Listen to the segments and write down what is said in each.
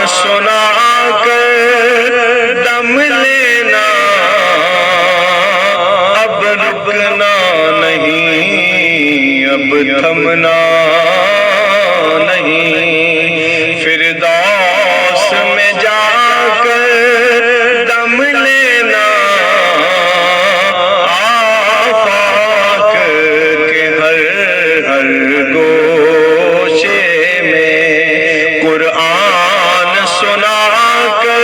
سنا کر دم لینا، اب رکنا نہیں، اب تھمنا نہیں، فردوس میں جا کر دم لینا، آفاق کے ہر گوشے میں قرآن سنا کر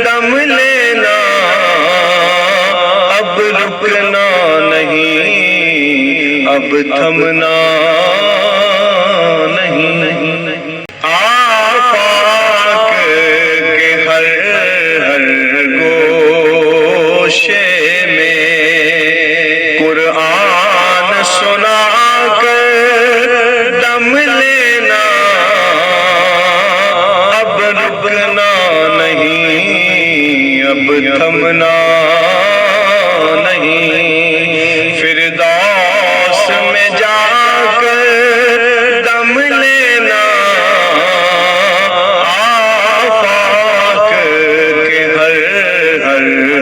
دم لینا، اب رکنا نہیں، اب تھمنا نہیں، آفاق کے ہر گوشے میں قرآن سنا کر دم لینا، اب رکنا نہیں، اب تھمنا نہیں، فردوس میں جا کر دم لینا، آفاق کے ہر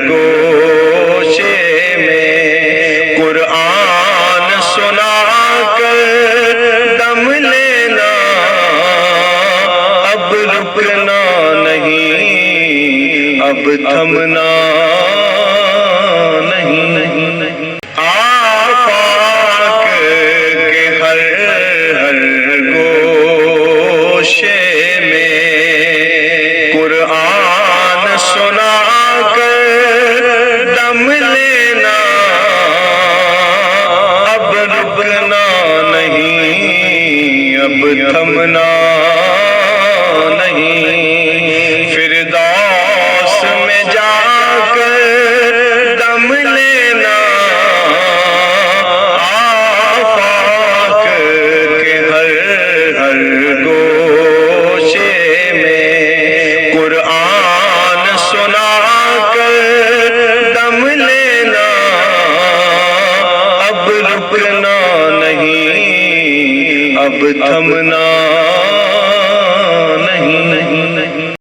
گوشے میں قرآن سنا کر دم لینا، اب رکنا نہیں، اب تھمنا نہیں، آفاق کے ہر گوشے میں قرآن سنا کر دم لینا، اب رکنا نہیں، اب تھمنا